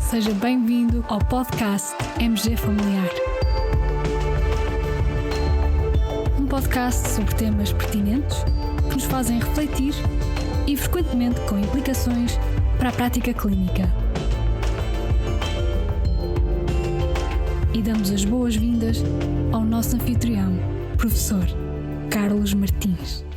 Seja bem-vindo ao podcast MG Familiar. Um podcast sobre temas pertinentes que nos fazem refletir e frequentemente com implicações para a prática clínica. E damos as boas-vindas ao nosso anfitrião, professor Carlos Martins.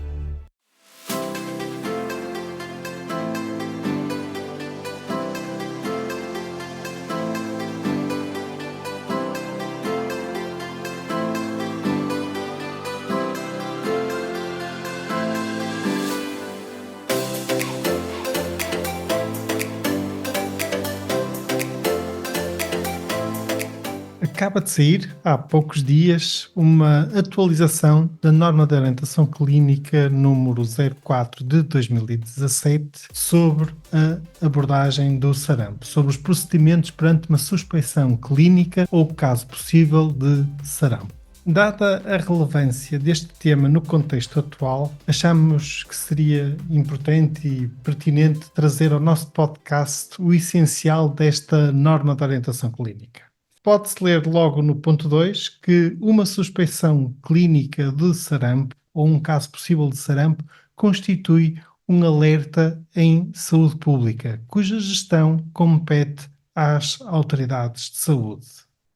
Acaba de sair, há poucos dias, uma atualização da norma de orientação clínica número 04 de 2017 sobre a abordagem do sarampo, sobre os procedimentos perante uma suspeição clínica ou caso possível de sarampo. Dada a relevância deste tema no contexto atual, achamos que seria importante e pertinente trazer ao nosso podcast o essencial desta norma de orientação clínica. Pode-se ler logo no ponto 2 que uma suspeição clínica de sarampo ou um caso possível de sarampo constitui um alerta em saúde pública, cuja gestão compete às autoridades de saúde.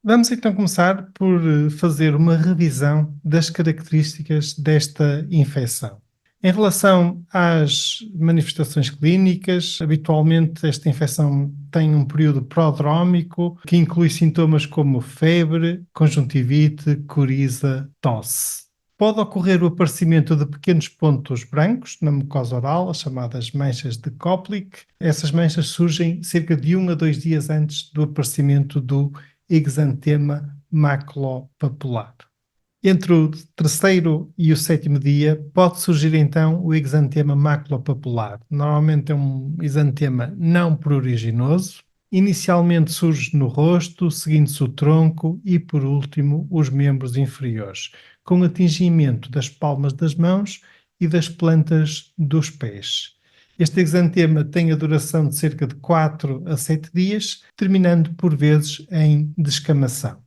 Vamos então começar por fazer uma revisão das características desta infecção. Em relação às manifestações clínicas, habitualmente esta infecção tem um período prodrómico que inclui sintomas como febre, conjuntivite, coriza, tosse. Pode ocorrer o aparecimento de pequenos pontos brancos na mucosa oral, as chamadas manchas de Koplik. Essas manchas surgem cerca de 1 a 2 dias antes do aparecimento do exantema maculopapular. Entre o terceiro e o sétimo dia pode surgir então o exantema maculopapular. Normalmente é um exantema não pruriginoso. Inicialmente surge no rosto, seguindo-se o tronco e, por último, os membros inferiores, com atingimento das palmas das mãos e das plantas dos pés. Este exantema tem a duração de cerca de 4 a 7 dias, terminando por vezes em descamação.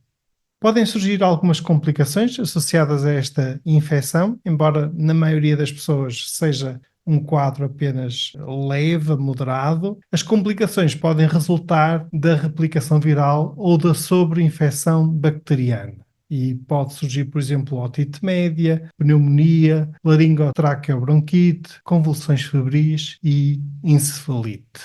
Podem surgir algumas complicações associadas a esta infecção, embora na maioria das pessoas seja um quadro apenas leve, moderado. As complicações podem resultar da replicação viral ou da sobreinfecção bacteriana. E pode surgir, por exemplo, otite média, pneumonia, laringotraqueobronquite, convulsões febris e encefalite.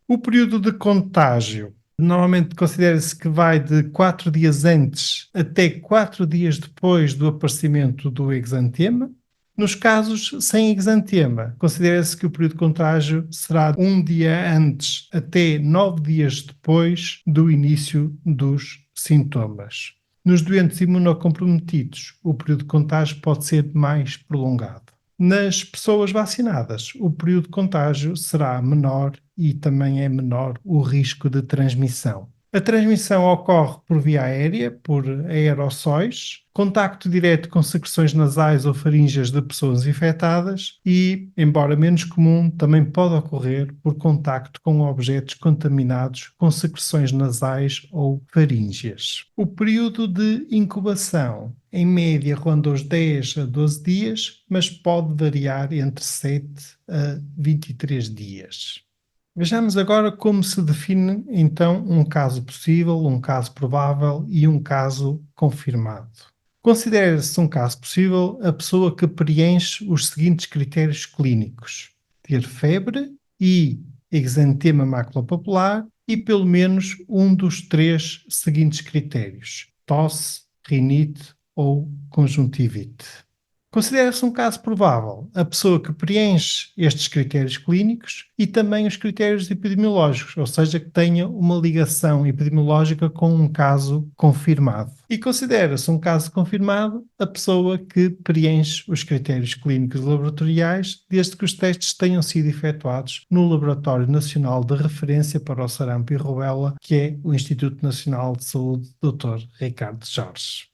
O período de contágio normalmente considera-se que vai de 4 dias antes até 4 dias depois do aparecimento do exantema. Nos casos sem exantema, considera-se que o período de contágio será 1 dia antes até 9 dias depois do início dos sintomas. Nos doentes imunocomprometidos, o período de contágio pode ser mais prolongado. Nas pessoas vacinadas, o período de contágio será menor e também é menor o risco de transmissão. A transmissão ocorre por via aérea, por aerossóis, contacto direto com secreções nasais ou faríngeas de pessoas infectadas e, embora menos comum, também pode ocorrer por contacto com objetos contaminados com secreções nasais ou faríngeas. O período de incubação, em média, ronda os 10 a 12 dias, mas pode variar entre 7 a 23 dias. Vejamos agora como se define, então, um caso possível, um caso provável e um caso confirmado. Considera-se um caso possível a pessoa que preenche os seguintes critérios clínicos: ter febre e exantema maculopapular e pelo menos um dos 3 seguintes critérios: tosse, rinite ou conjuntivite. Considera-se um caso provável a pessoa que preenche estes critérios clínicos e também os critérios epidemiológicos, ou seja, que tenha uma ligação epidemiológica com um caso confirmado. E considera-se um caso confirmado a pessoa que preenche os critérios clínicos laboratoriais, desde que os testes tenham sido efetuados no Laboratório Nacional de Referência para o Sarampo e Rubéola, que é o Instituto Nacional de Saúde Dr. Ricardo Jorge.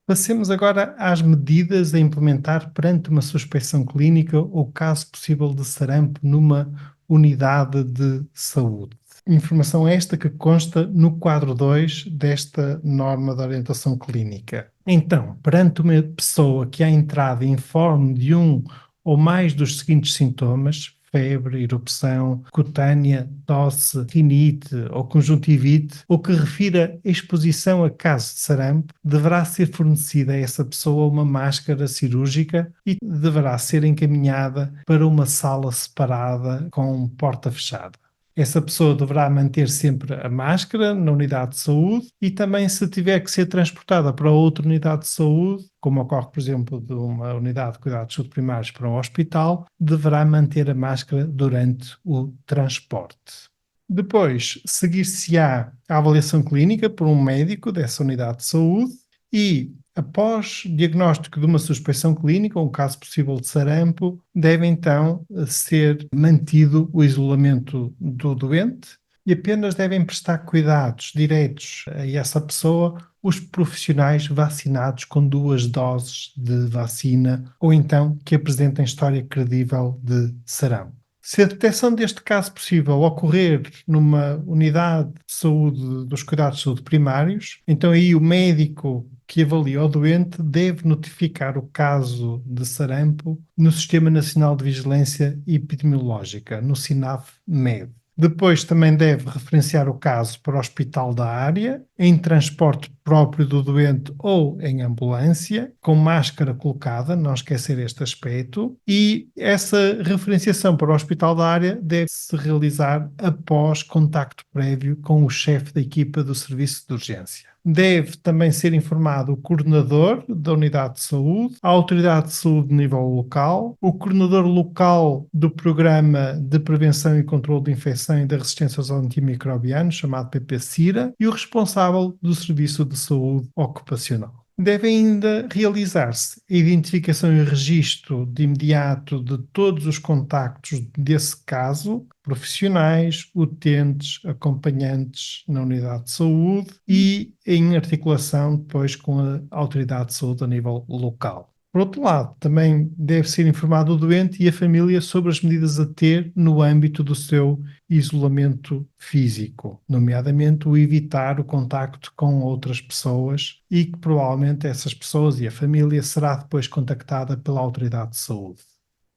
Passemos agora às medidas a implementar perante uma suspeição clínica ou caso possível de sarampo numa unidade de saúde. Informação esta que consta no quadro 2 desta norma de orientação clínica. Então, perante uma pessoa que à entrada informe de um ou mais dos seguintes sintomas, febre, erupção cutânea, tosse, rinite ou conjuntivite, ou que refira exposição a caso de sarampo, deverá ser fornecida a essa pessoa uma máscara cirúrgica e deverá ser encaminhada para uma sala separada com porta fechada. Essa pessoa deverá manter sempre a máscara na unidade de saúde e também, se tiver que ser transportada para outra unidade de saúde, como ocorre, por exemplo, de uma unidade de cuidados de saúde primários para um hospital, deverá manter a máscara durante o transporte. Depois, seguir-se-á a avaliação clínica por um médico dessa unidade de saúde e, após diagnóstico de uma suspeição clínica ou um caso possível de sarampo, deve então ser mantido o isolamento do doente e apenas devem prestar cuidados diretos a essa pessoa os profissionais vacinados com 2 doses de vacina ou então que apresentem história credível de sarampo. Se a detecção deste caso possível ocorrer numa unidade de saúde dos cuidados de saúde primários, então aí o médico que avalia o doente deve notificar o caso de sarampo no Sistema Nacional de Vigilância Epidemiológica, no SINAV-MED. Depois também deve referenciar o caso para o hospital da área, em transporte próprio do doente ou em ambulância, com máscara colocada, não esquecer este aspecto, e essa referenciação para o hospital da área deve-se realizar após contacto prévio com o chefe da equipa do serviço de urgência. Deve também ser informado o coordenador da unidade de saúde, a autoridade de saúde de nível local, o coordenador local do Programa de Prevenção e Controlo de Infecção e da Resistência aos Antimicrobianos, chamado PPCIRA, e o responsável do Serviço de Saúde Ocupacional. Deve ainda realizar-se a identificação e registro de imediato de todos os contactos desse caso, profissionais, utentes, acompanhantes na unidade de saúde e em articulação depois com a autoridade de saúde a nível local. Por outro lado, também deve ser informado o doente e a família sobre as medidas a ter no âmbito do seu isolamento físico, nomeadamente o evitar o contacto com outras pessoas e que provavelmente essas pessoas e a família será depois contactada pela autoridade de saúde.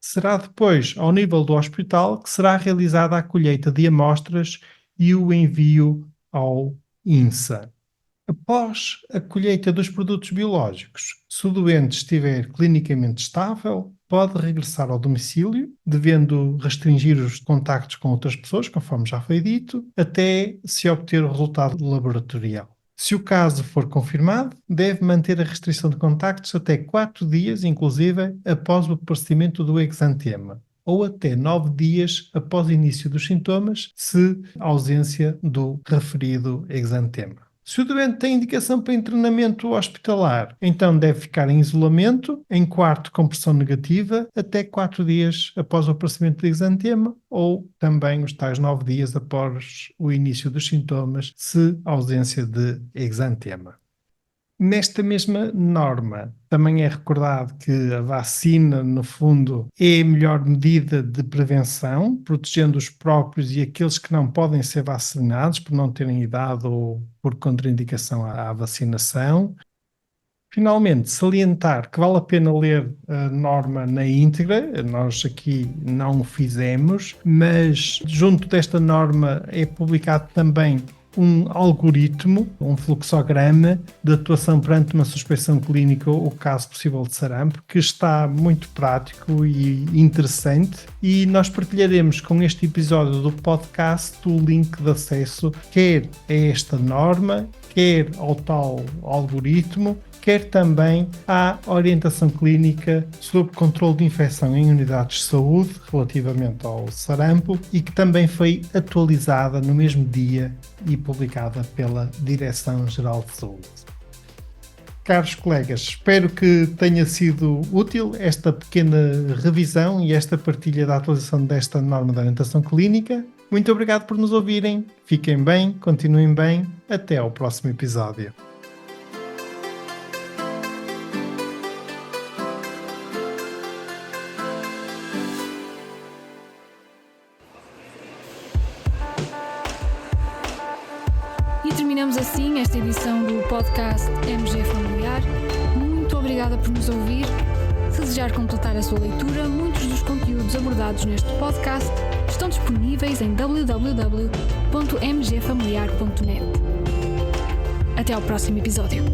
Será depois, ao nível do hospital, que será realizada a colheita de amostras e o envio ao INSA. Após a colheita dos produtos biológicos, se o doente estiver clinicamente estável, pode regressar ao domicílio, devendo restringir os contactos com outras pessoas, conforme já foi dito, até se obter o resultado laboratorial. Se o caso for confirmado, deve manter a restrição de contactos até 4 dias, inclusive após o aparecimento do exantema, ou até 9 dias após o início dos sintomas, se ausência do referido exantema. Se o doente tem indicação para internamento hospitalar, então deve ficar em isolamento, em quarto com pressão negativa, até 4 dias após o aparecimento do exantema, ou também os tais 9 dias após o início dos sintomas, se ausência de exantema. Nesta mesma norma, também é recordado que a vacina, no fundo, é a melhor medida de prevenção, protegendo os próprios e aqueles que não podem ser vacinados por não terem idade ou por contraindicação à vacinação. Finalmente, salientar que vale a pena ler a norma na íntegra, nós aqui não o fizemos, mas junto desta norma é publicado também um algoritmo, um fluxograma de atuação perante uma suspeição clínica ou caso possível de sarampo, que está muito prático e interessante, e nós partilharemos com este episódio do podcast o link de acesso quer a esta norma, quer ao tal algoritmo, quer também à orientação clínica sobre controle de infecção em unidades de saúde relativamente ao sarampo e que também foi atualizada no mesmo dia e publicada pela Direção-Geral de Saúde. Caros colegas, espero que tenha sido útil esta pequena revisão e esta partilha da atualização desta norma de orientação clínica. Muito obrigado por nos ouvirem, fiquem bem, continuem bem, até ao próximo episódio. terminamos assim esta edição do podcast MG Familiar. Muito obrigada por nos ouvir. Se desejar completar a sua leitura, muitos dos conteúdos abordados neste podcast estão disponíveis em www.mgfamiliar.net. Até ao próximo episódio.